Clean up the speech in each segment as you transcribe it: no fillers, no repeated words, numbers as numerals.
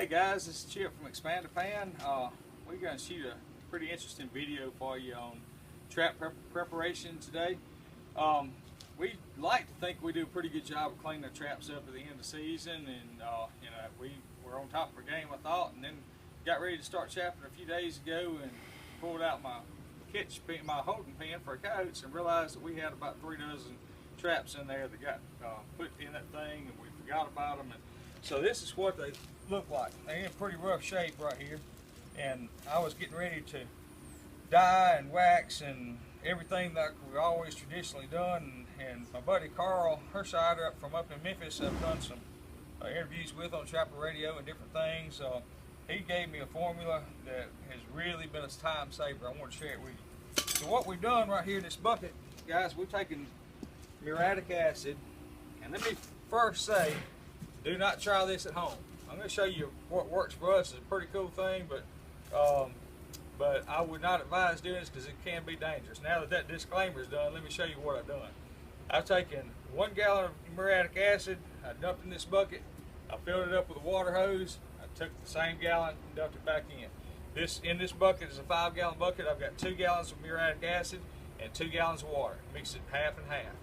Hey guys, this is Chip from Expand a Pan. We're going to shoot a pretty interesting video for you on trap preparation today. We like to think we do a pretty good job of cleaning the traps up at the end of the season, and we were on top of our game, I thought, and then got ready to start trapping a few days ago and pulled out my holding pen for coats and realized that we had about 3 dozen traps in there that got put in that thing, and we forgot about them. And so this is what they look like. They're in pretty rough shape right here, and I was getting ready to dye and wax and everything like we always traditionally done. And my buddy Carl Hersider from up in Memphis, I've done some interviews with on Trapper Radio and different things. He gave me a formula that has really been a time saver. I want to share it with you. So what we've done right here in this bucket, guys, we've taken muriatic acid, and let me first say, do not try this at home. I'm going to show you what works for us. It's a pretty cool thing, but I would not advise doing this because it can be dangerous. Now that that disclaimer is done, let me show you what I've done. I've taken 1 gallon of muriatic acid, I dumped in this bucket, I filled it up with a water hose, I took the same gallon and dumped it back in. In this bucket is a 5-gallon bucket. I've got 2 gallons of muriatic acid and 2 gallons of water. Mix it half and half.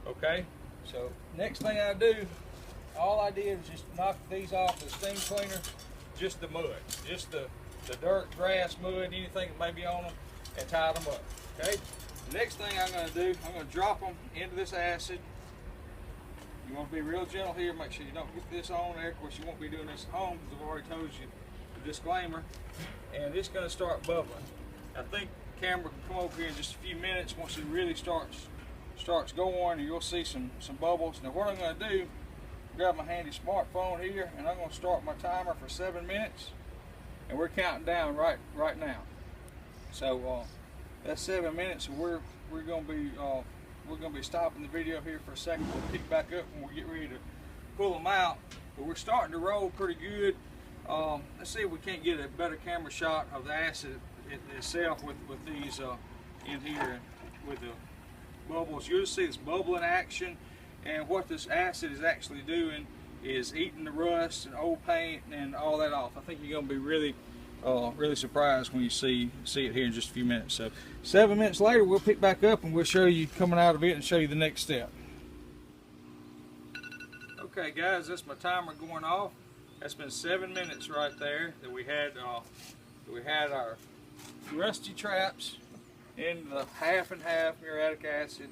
Okay? So next thing I do, all I did was just knock these off with a steam cleaner, just the mud, just the dirt, grass, mud, anything that may be on them, and tie them up. Okay? The next thing I'm going to do, I'm going to drop them into this acid. You want to be real gentle here. Make sure you don't get this on there. Of course, you won't be doing this at home because I've already told you the disclaimer. And it's going to start bubbling. I think the camera can come over here in just a few minutes. Once it really starts going, you'll see some bubbles. Now what I'm going to do, grab my handy smartphone here, and I'm going to start my timer for 7 minutes, and we're counting down right now. So that's 7 minutes, and we're going to be stopping the video here for a second. We'll pick back up when we get ready to pull them out. But we're starting to roll pretty good. Let's see if we can't get a better camera shot of the acid itself with these in here with the bubbles. You'll see this bubbling action, and what this acid is actually doing is eating the rust and old paint and all that off. I think you're going to be really surprised when you see it here in just a few minutes. So 7 minutes later, we'll pick back up and we'll show you coming out of it and show you the next step. Okay guys, that's my timer going off. That's been 7 minutes right there that we had our rusty traps in the half and half muriatic acid.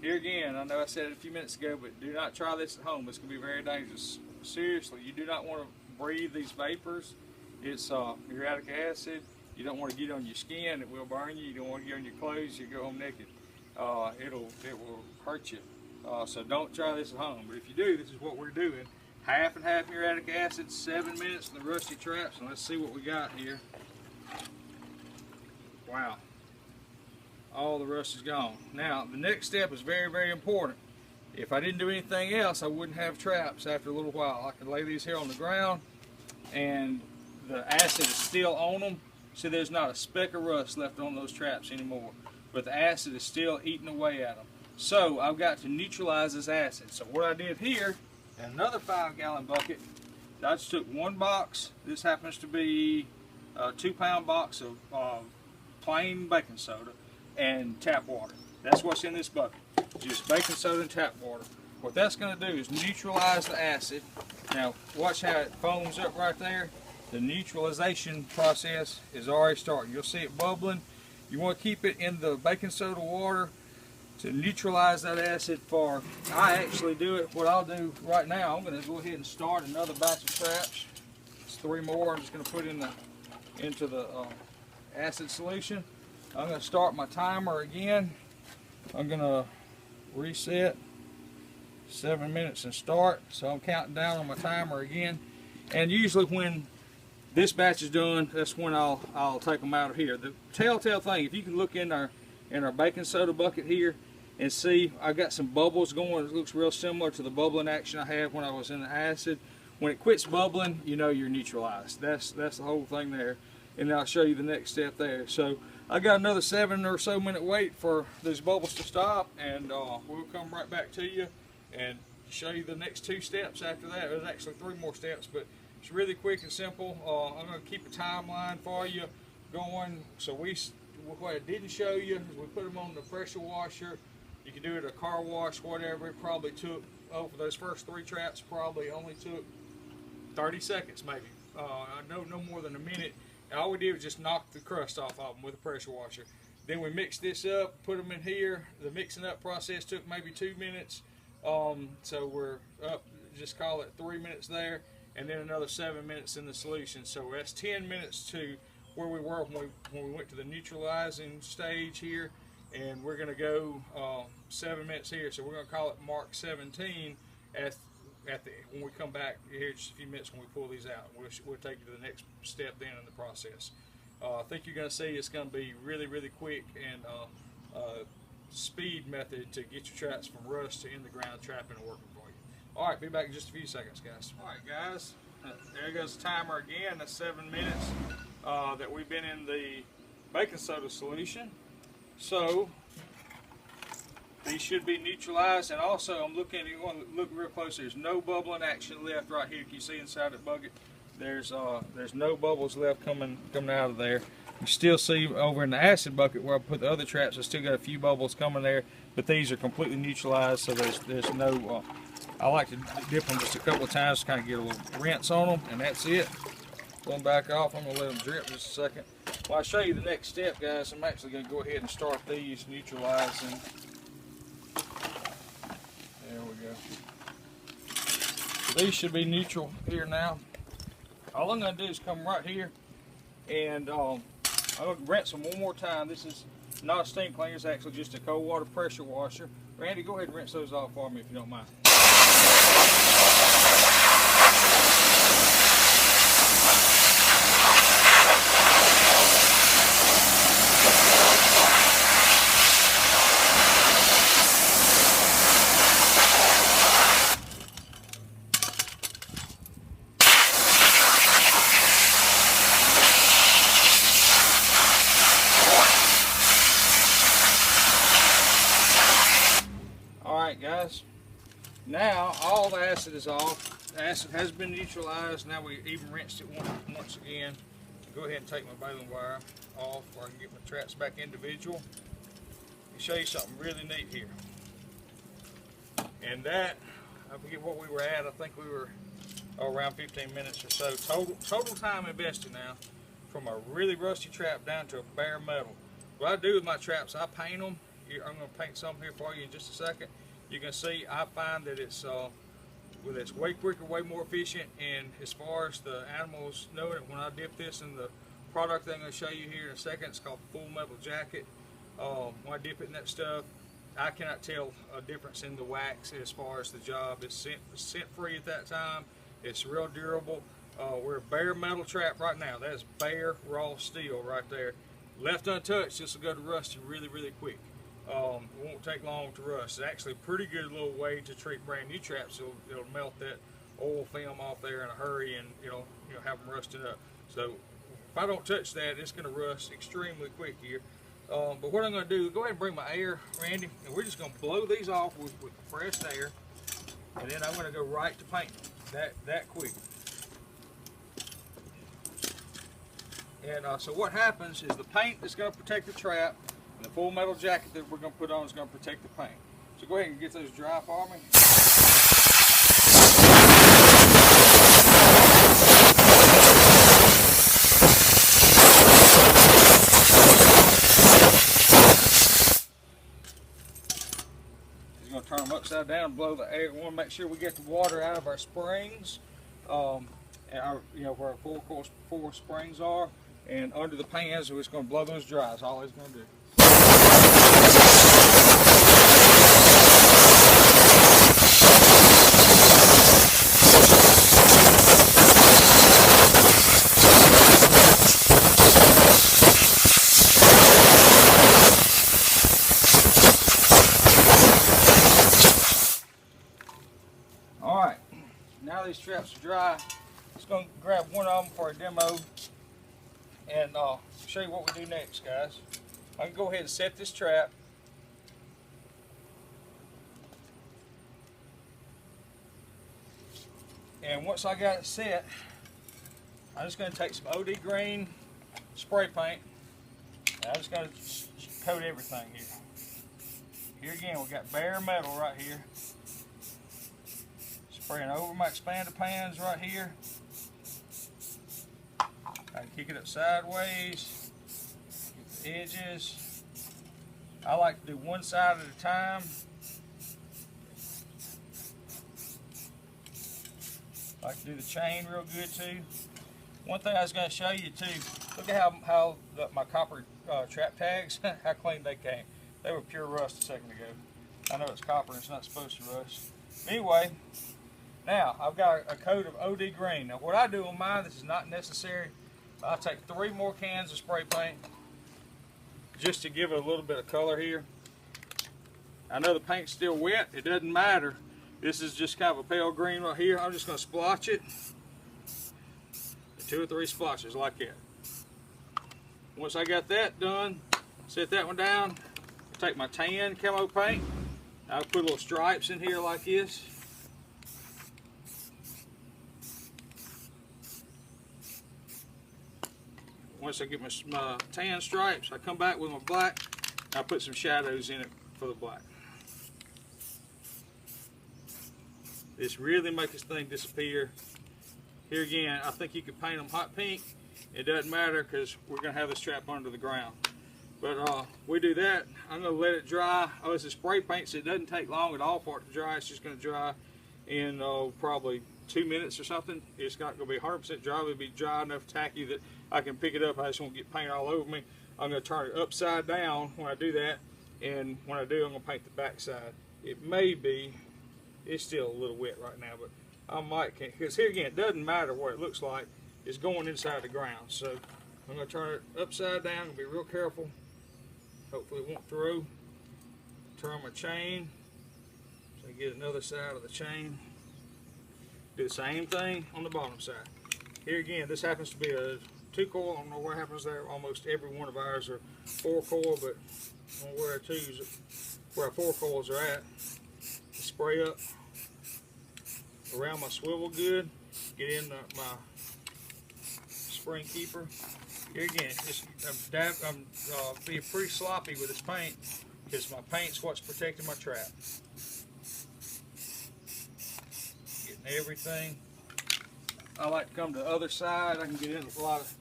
Here again, I know I said it a few minutes ago, but do not try this at home. It's going to be very dangerous. Seriously, you do not want to breathe these vapors. It's muriatic acid. You don't want to get on your skin. It will burn you. You don't want to get on your clothes. You go home naked. It will hurt you. So don't try this at home. But if you do, this is what we're doing. Half and half muriatic acid, 7 minutes in the rusty traps, and let's see what we got here. Wow. All the rust is gone. Now, the next step is very, very important. If I didn't do anything else, I wouldn't have traps after a little while. I could lay these here on the ground, and the acid is still on them. See, there's not a speck of rust left on those traps anymore, but the acid is still eating away at them. So I've got to neutralize this acid. So what I did here, another 5-gallon bucket, I just took 1 box. This happens to be a 2-pound box of plain baking soda and tap water. That's what's in this bucket, just baking soda and tap water. What that's going to do is neutralize the acid. Now watch how it foams up right there. The neutralization process is already starting. You'll see it bubbling. You want to keep it in the baking soda water to neutralize that acid. I actually do it, what I'll do right now, I'm going to go ahead and start another batch of traps. It's 3 more. I'm just going to put into the acid solution. I'm going to start my timer again. I'm going to reset 7 minutes and start. So I'm counting down on my timer again. And usually when this batch is done, that's when I'll take them out of here. The telltale thing, if you can look in our baking soda bucket here and see, I got some bubbles going. It looks real similar to the bubbling action I had when I was in the acid. When it quits bubbling, you know you're neutralized. That's the whole thing there. And I'll show you the next step there. So I got another 7 or so minute wait for these bubbles to stop, and we'll come right back to you and show you the next 2 steps after that. There's actually 3 more steps, but It's really quick and simple. I'm going to keep a timeline for you going. So what I didn't show you is we put them on the pressure washer. You can do it a car wash, whatever. It probably took, for those first 3 traps, probably only took 30 seconds maybe. No more than a minute. And all we did was just knock the crust off of them with a pressure washer. Then we mixed this up, put them in here. The mixing up process took maybe 2 minutes. So we're up, just call it 3 minutes there, and then another 7 minutes in the solution. So that's 10 minutes to where we were when we went to the neutralizing stage here, and we're going to go 7 minutes here. So we're going to call it mark 17 when we come back here in just a few minutes when we pull these out. We'll take you to the next step then in the process. I think you're going to see it's going to be really, really quick and speed method to get your traps from rust to in the ground trapping and working for you. All right, be back in just a few seconds, guys. All right, guys, there goes the timer again. That's 7 minutes that we've been in the baking soda solution. So these should be neutralized, and also I'm looking. You want to look real close. There's no bubbling action left right here. Can you see inside the bucket? There's no bubbles left coming out of there. You still see over in the acid bucket where I put the other traps, I still got a few bubbles coming there, but these are completely neutralized, so there's no. I like to dip them just a couple of times to kind of get a little rinse on them, and that's it. Pull them back off. I'm gonna let them drip just a second. Well, I'll show you the next step, guys. I'm actually gonna go ahead and start these neutralizing. There we go. So these should be neutral here now. All I'm going to do is come right here and I'm going to rinse them one more time. This is not a steam cleaner, it's actually just a cold water pressure washer. Randy, go ahead and rinse those off for me if you don't mind. Guys, now all the acid is off. The acid has been neutralized. Now we even rinsed it once again. Go ahead and take my baling wire off where I can get my traps back individual. Let me show you something really neat here. And that, I forget what we were at. I think we were around 15 minutes or so. Total time invested now from a really rusty trap down to a bare metal. What I do with my traps, I paint them. I'm going to paint some here for you in just a second. You can see I find that it's way quicker, way more efficient, and as far as the animals know it, when I dip this in the product that I'm going to show you here in a second, it's called Full Metal Jacket. When I dip it in that stuff, I cannot tell a difference in the wax as far as the job. It's scent free at that time. It's real durable. We're a bare metal trap right now. That is bare raw steel right there. Left untouched, this will go to rust really, really quick. It won't take long to rust. It's actually a pretty good little way to treat brand new traps. It'll melt that oil film off there in a hurry, and it'll have them rusted up. So if I don't touch that, it's going to rust extremely quick here. But what I'm going to do, go ahead and bring my air, Randy, and we're just going to blow these off with compressed air, and then I'm going to go right to painting that quick. And so what happens is the paint is going to protect the trap. The Full Metal Jacket that we're going to put on is going to protect the paint. So go ahead and get those dry for me. Just going to turn them upside down and blow the air. We want to make sure we get the water out of our springs, and where our four springs are, and under the pans. We're just going to blow those dry. That's all it's going to do. Alright, now these traps are dry. Just going to grab one of them for a demo and show you what we do next, guys. I can go ahead and set this trap. And once I got it set, I'm just going to take some OD green spray paint. I'm just going to coat everything here. Here again, we got bare metal right here. Spraying over my expander pans right here. I can kick it up sideways, get the edges. I like to do one side at a time. I like to do the chain real good too. One thing I was going to show you too, look at how my copper trap tags, how clean they came. They were pure rust a second ago. I know it's copper and it's not supposed to rust. Anyway, now I've got a coat of OD green. Now what I do on mine, this is not necessary. I'll take 3 more cans of spray paint just to give it a little bit of color here. I know the paint's still wet, it doesn't matter. This is just kind of a pale green right here. I'm just going to splotch it. 2 or 3 splotches like that. Once I got that done, set that one down. Take my tan camo paint. I'll put little stripes in here like this. Once I get my tan stripes, I come back with my black. I put some shadows in it for the black. This really makes this thing disappear. Here again, I think you could paint them hot pink. It doesn't matter because we're going to have this trap under the ground. But we do that. I'm going to let it dry. Oh, it's a spray paint, so it doesn't take long at all for it to dry. It's just going to dry in probably 2 minutes or something. It's not going to be 100% dry. It'll be dry enough, tacky, that I can pick it up. I just won't get paint all over me. I'm going to turn it upside down when I do that. And when I do, I'm going to paint the back side. It may be, it's still a little wet right now, but I might, because here again, it doesn't matter what it looks like. It's going inside the ground. So I'm going to turn it upside down and be real careful. Hopefully it won't throw. Turn my chain. So I get another side of the chain. Do the same thing on the bottom side. Here again, this happens to be a 2-coil. I don't know what happens there. Almost every one of ours are 4-coil, but I don't know where our 2s, where our 4 coils are at. Spray up around my swivel good. Get in my spring keeper. Here again, I'm being pretty sloppy with this paint because my paint's what's protecting my trap. Getting everything. I like to come to the other side. I can get in a lot of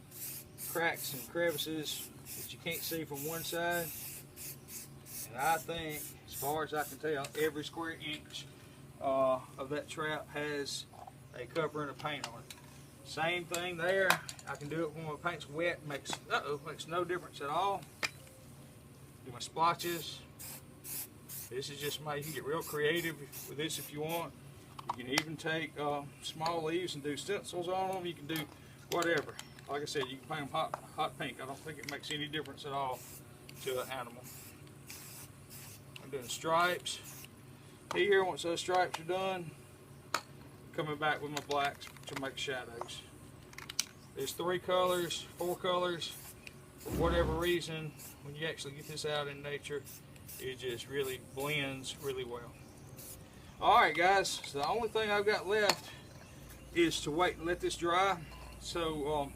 cracks and crevices that you can't see from one side. And I think, as far as I can tell, every square inch of that trap has a cover and a paint on it. Same thing there. I can do it when my paint's wet. Makes no difference at all. Do my splotches. This is just my, you can get real creative with this if you want. You can even take small leaves and do stencils on them. You can do whatever. Like I said, you can paint them hot pink. I don't think it makes any difference at all to an animal. I'm doing stripes. Here, once those stripes are done, coming back with my blacks to make shadows. There's 3 colors, 4 colors. For whatever reason, when you actually get this out in nature, it just really blends really well. Alright guys, so the only thing I've got left is to wait and let this dry. So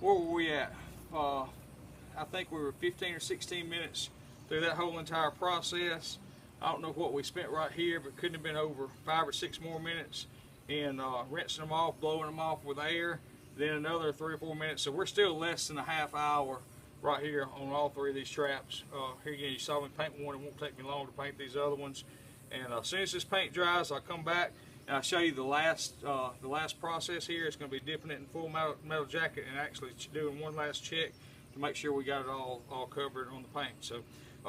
where were we at? I think we were 15 or 16 minutes through that whole entire process. I don't know what we spent right here, but couldn't have been over 5 or 6 more minutes in rinsing them off, blowing them off with air, then another 3 or 4 minutes. So we're still less than a half hour right here on all 3 of these traps. Here again, you saw me paint one. It won't take me long to paint these other ones. And as soon as this paint dries, I'll come back and I'll show you the last process here. It's going to be dipping it in full metal jacket and actually doing one last check to make sure we got it all covered on the paint. So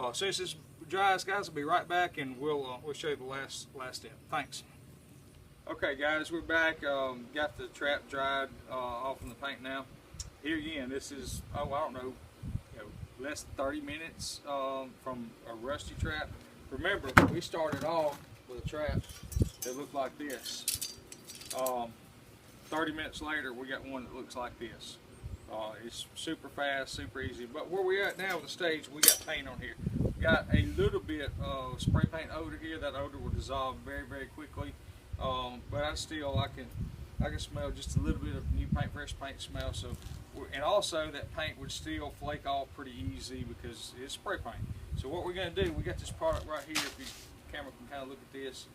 as soon as this dries, guys, I'll be right back and we'll show you the last step. Thanks. Okay, guys, we're back. Got the trap dried off from the paint now. Here again, this is I don't know, less than 30 minutes from a rusty trap. Remember, we started off with a trap that looked like this. 30 minutes later, we got one that looks like this. It's super fast, super easy. But where we're at now with the stage, we got paint on here. We got a little bit of spray paint odor here. That odor will dissolve very, very quickly. But I can I can smell just a little bit of new paint, fresh paint smell. So, and also that paint would still flake off pretty easy because it's spray paint. So what we're going to do, we got this product right here. If the camera can kind of look at this,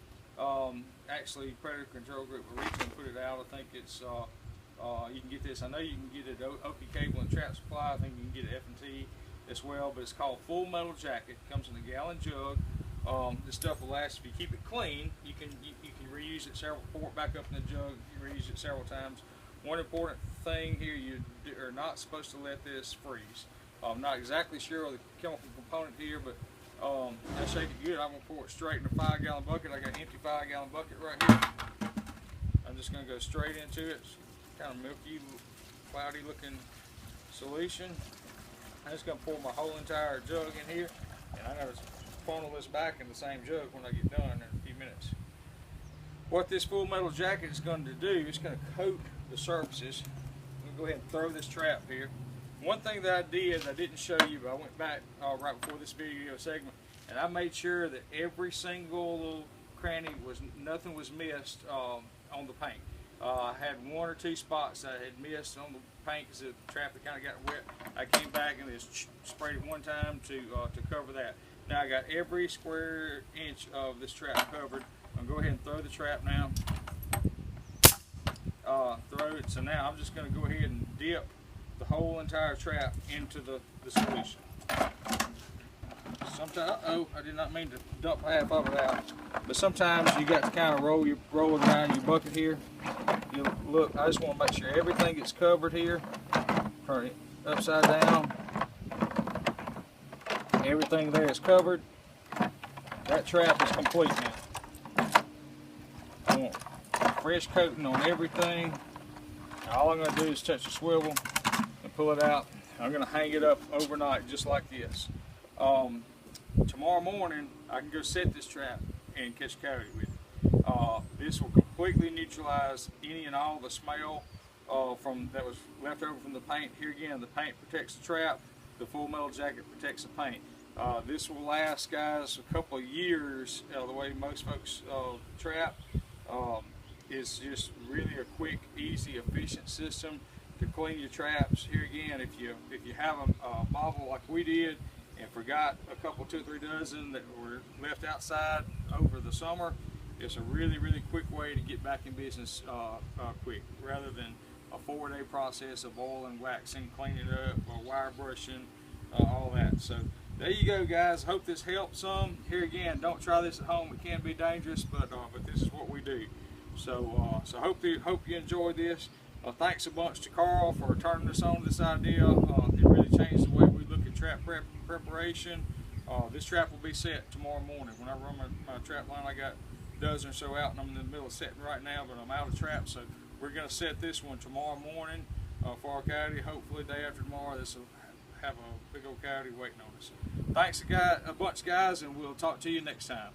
actually Predator Control Group originally put it out. I think it's you can get this. I know you can get it at Oki Cable and Trap Supply. I think you can get it F&T as well. But it's called Full Metal Jacket. It comes in a gallon jug. This stuff will last if you keep it clean. You can reuse it pour it back up in the jug. You can reuse it several times. One important thing here: you are not supposed to let this freeze. I'm not exactly sure of the chemical component here, but I'll shake it good. I'm gonna pour it straight in a 5-gallon bucket. I got an empty 5-gallon bucket right here. I'm just gonna go straight into it. It's kind of milky, cloudy looking solution. I'm just gonna pour my whole entire jug in here, and I'm gonna funnel this back in the same jug when I get done in a few minutes. What this Full Metal Jacket is going to do is going to coat the surfaces. I'm going to go ahead and throw this trap here. One thing that I did, I didn't show you, but I went back right before this video segment, and I made sure that every single little cranny nothing was missed on the paint. I had 1 or 2 spots that I had missed on the paint because the trap had kind of got wet. I came back and just sprayed it one time to cover that. Now I got every square inch of this trap covered. I'm going to go ahead and throw the trap now. Throw it. So now I'm just going to go ahead and dip the whole entire trap into the solution. Sometimes, I did not mean to dump half of it out. But sometimes you got to kind of roll it around your bucket here. You look. I just want to make sure everything gets covered here. Turn it upside down. Everything there is covered. That trap is complete now. I want fresh coating on everything. Now all I'm going to do is touch the swivel and pull it out. I'm going to hang it up overnight just like this. Tomorrow morning I can go set this trap and catch coyote with it. This will completely neutralize any and all the smell that was left over from the paint. Here again, the paint protects the trap. The Full Metal Jacket protects the paint. This will last, guys, a couple of years. The way most folks trap is just really a quick, easy, efficient system to clean your traps. Here again, if you have a bottle like we did and forgot a couple, 2 or 3 dozen that were left outside over the summer, it's a really, really quick way to get back in business quick, rather than a 4-day process of oiling, waxing, cleaning up, or wire brushing, all that. So there you go, guys. Hope this helps some. Here again, don't try this at home. It can be dangerous, but this is what we do. So hope you enjoyed this. Thanks a bunch to Carl for turning us on to this idea. It really changed the way we look at trap preparation. This trap will be set tomorrow morning. When I run my trap line, I got a dozen or so out, and I'm in the middle of setting right now, but I'm out of traps. So we're going to set this one tomorrow morning for our coyote. Hopefully day after tomorrow, this will have a big old coyote waiting on us. Thanks a bunch, guys, and we'll talk to you next time.